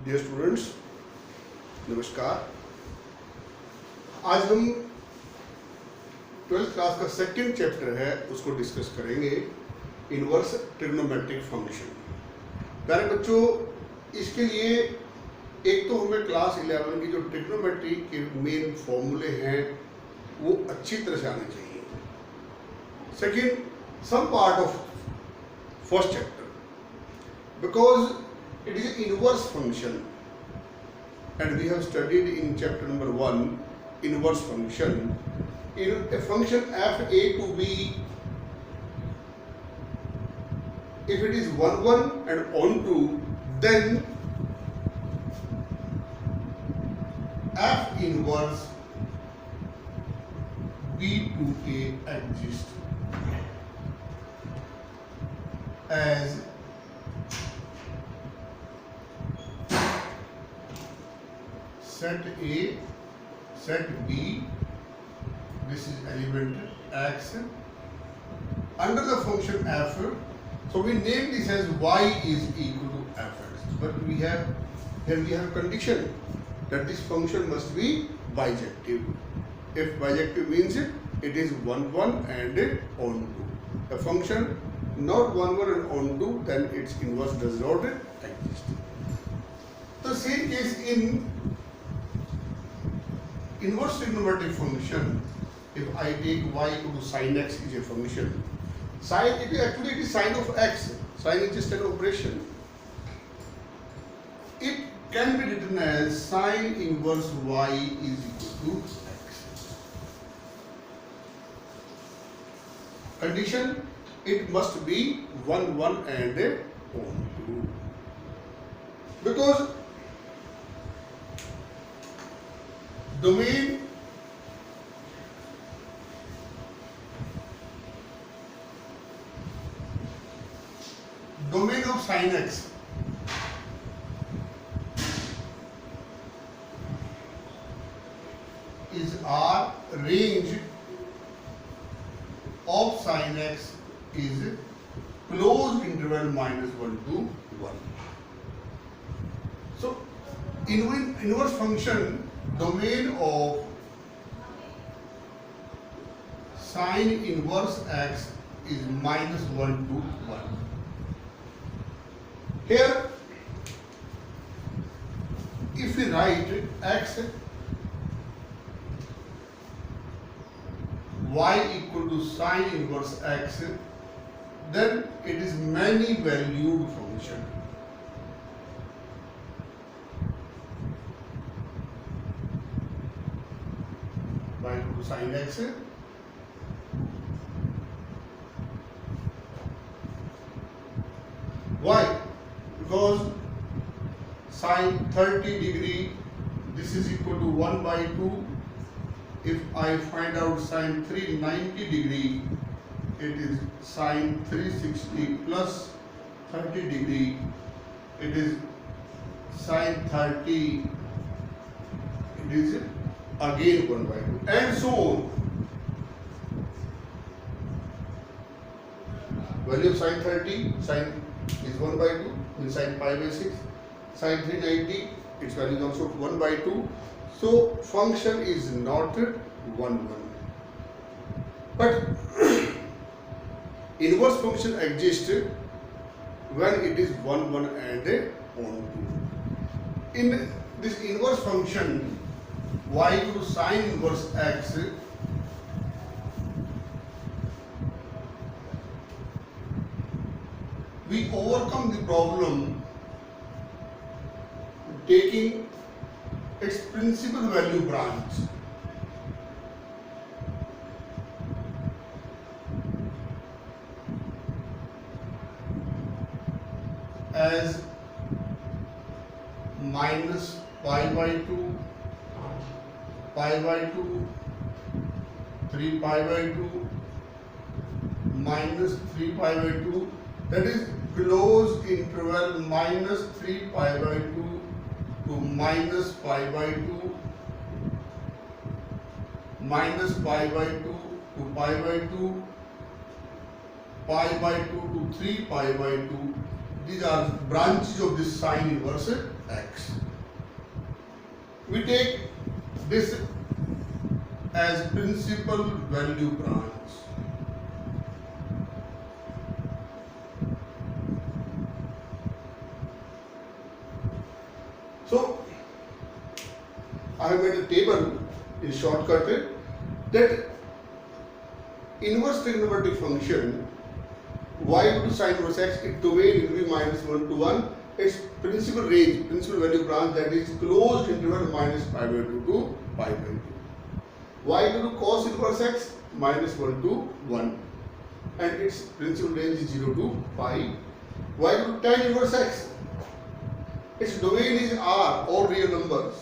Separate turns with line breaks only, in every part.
Dear students, नमस्कार। आज हम 12th क्लास का सेकंड चैप्टर है उसको डिस्कस करेंगे, इनवर्स ट्रिग्नोमेट्रिक फंक्शन। प्यारे बच्चों, इसके लिए एक तो हमें क्लास 11 की जो ट्रिग्नोमेट्री के मेन फॉर्मूले हैं वो अच्छी तरह से आने चाहिए। Second, some part of first chapter, because it is an inverse function and we have studied in chapter number 1 inverse function. In a function f a to b, if it is 1 1 and onto, then f inverse b to a exists as set A, set B, this is element x, under the function f. So we name this as y is equal to fx, but we have condition that this function must be bijective. If bijective means it is 1 1 and onto. A function not 1 1 and onto, then its inverse does not exist. The same case in inverse trigonometric function. If I take y equal to sin x is a function. Sin, it is sin of x. Sin is just an operation. It can be written as sin inverse y is equal to x. Condition: it must be 1 1 and onto. Because domain of sin x is R, range of sin x is closed interval -1 to 1. So inverse function, domain of sin inverse x is -1 to 1. Here, if we write x y equal to sin inverse x, then it is many valued function. Y equal to sin x, why? Because sin 30 degree, this is equal to 1 by 2. If I find out sin 390 degree, it is sin 360 plus 30 degree, it is sin 30, it is again 1 by 2, and so on. Value of sin 30, sin is 1 by 2, and sin pi by 6. Sin 390, its value is also 1 by 2. So function is not 1 1. But inverse function exists when it is 1 1 and onto. In this inverse function, y equal to sin inverse x, we overcome the problem taking its principal value branch as minus pi by 2, pi by 2, 3 pi by 2, minus 3 pi by 2, that is closed interval minus 3 pi by 2 to minus pi by 2, minus pi by 2 to pi by 2, pi by 2 to 3 pi by 2. these are branches of this sine inverse x. We take this as principal value branch. So I have made a table in shortcut that inverse trigonometric function y to sine inverse x, its domain will be -1 to 1. Its principal range, principal value branch, that is closed interval -π/2 to π/2. Y to cos inverse x -1 to 1, and its principal range is 0 to pi. Y to tan inverse x, its domain is R, all real numbers.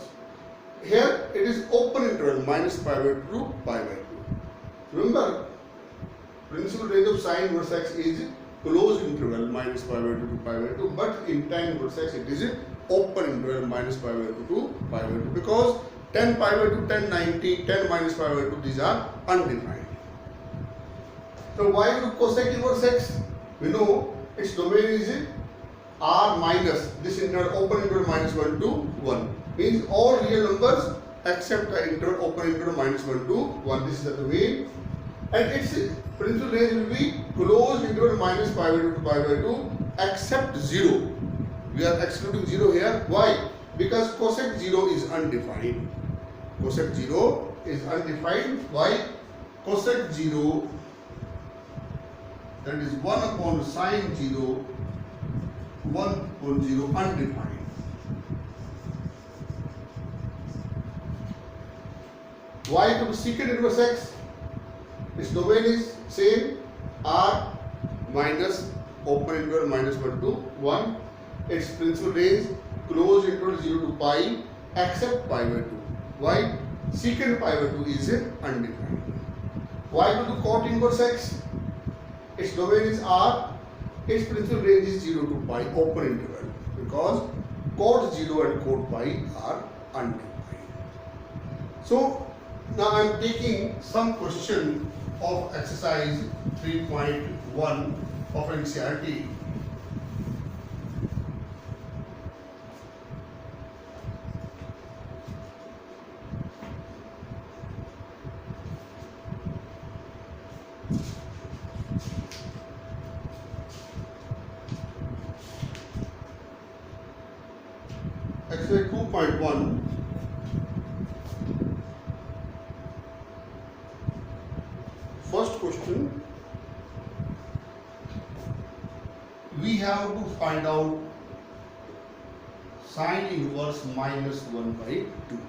Here it is open interval -π/2 to π/2. Remember, principal range of sine inverse x is closed interval -π/2 to π/2, but in tan inverse x it is open interval -π/2 to π/2, because tan π/2, tan 90, tan -π/2, these are undefined. So y to cosec inverse x, we know its domain is R minus this interval, open interval -1 to 1, means all real numbers except the interval open interval -1 to 1. This is the domain, and its principal range will be closed interval -π/2 to π/2 except 0. We are excluding 0 here. Why? Because cosec 0 is undefined. Cosec 0 is undefined. Why? Cosec 0, that is 1 upon sine 0, 1 upon 0, undefined. Y to secant inverse x, its domain is same, R minus open interval -1 to 1. Its principal range closed interval 0 to pi except π/2. Why? Secant π/2 is undefined. Y to cot inverse x, its domain is R, its principal range is 0 to pi, open interval, because cot 0 and cot pi are undefined. So now I am taking some question of exercise 3.1 of NCERT. Exercise 2.1. First question, we have to find out sine inverse -1/2.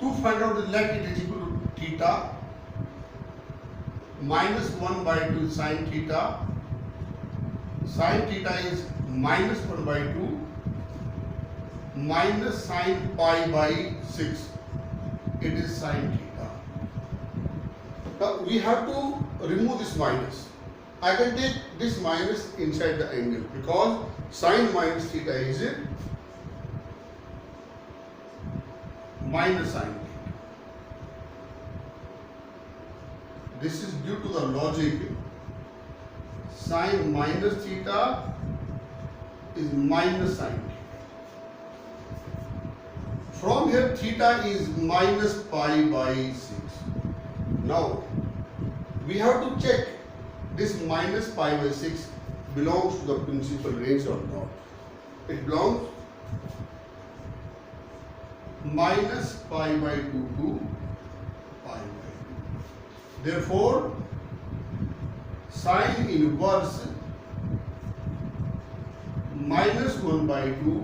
To find out the let it is equal to theta, -1/2 sine theta is -1/2 minus sine π/6, it is sine theta. Now we have to remove this minus. I can take this minus inside the angle, because sine minus theta is minus sine theta. This is due to the logic. Sine minus theta is minus sine theta. From here theta is minus π/6. Now we have to check this minus π/6 belongs to the principal range or not. It belongs minus π/2 to π/2. Therefore sine inverse -1/2,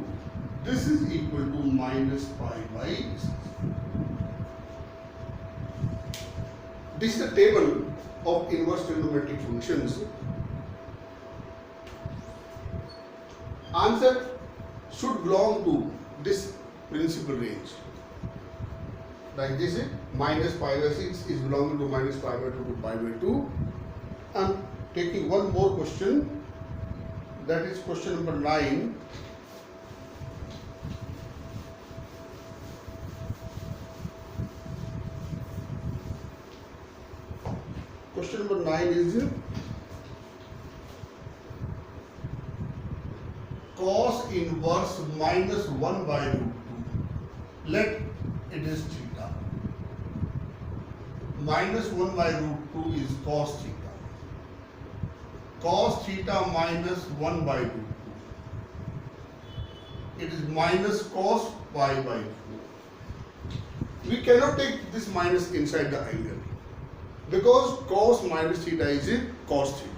this is equal to minus π/6. This is the table of inverse trigonometric functions. Answer should belong to this principal range. Like this, minus π/6 is belonging to minus π/2 to π/2. I am taking one more question, that is question number 9. Question number 9 is inverse minus 1 by root 2. Let it is theta. Minus 1 by root 2 is cos theta. Cos theta minus 1 by root 2. It is minus cos pi by 4. We cannot take this minus inside the angle because cos minus theta is cos theta.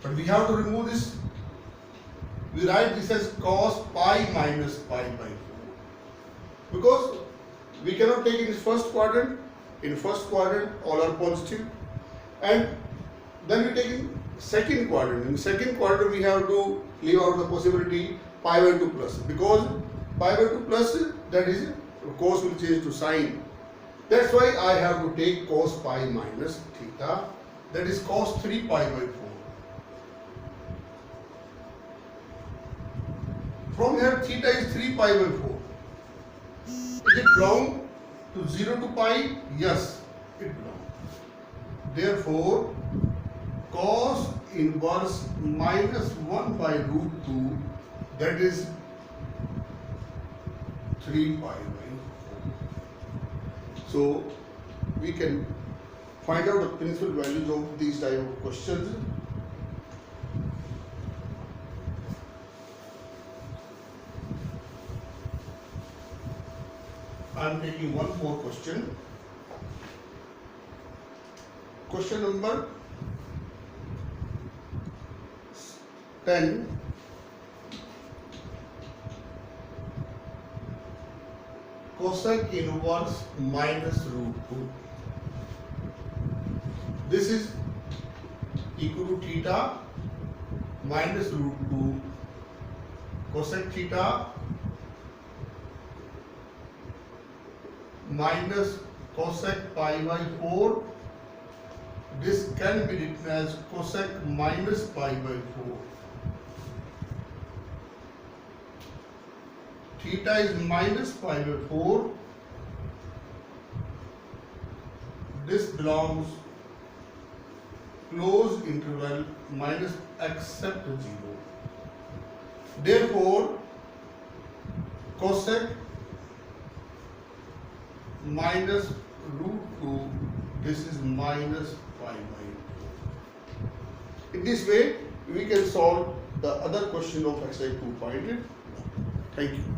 But we have to remove this. We write this as cos pi minus pi by 4. Because we cannot take in first quadrant. In first quadrant all are positive. And then we take in second quadrant. In second quadrant we have to leave out the possibility pi by 2 plus. Because pi by 2 plus, that is cos will change to sine. That's why I have to take cos pi minus theta, that is cos 3 pi by 4. From here theta is 3 pi by 4. Is it belong to 0 to pi? Yes, it belongs. Therefore, cos inverse minus 1 by root 2, that is 3 pi by 4. So we can find out the principal values of these type of questions. I am taking one more question. Question number 10. Cosec inverse minus root 2. This is equal to theta minus root 2 cosec theta minus cosec pi by 4. This can be written as cosec minus pi by 4. Theta is minus pi by 4. This belongs closed interval minus except 0. Therefore, cosec minus root 2, this is minus pi by 4. In this way, we can solve the other question of exercise 2.1. Thank you.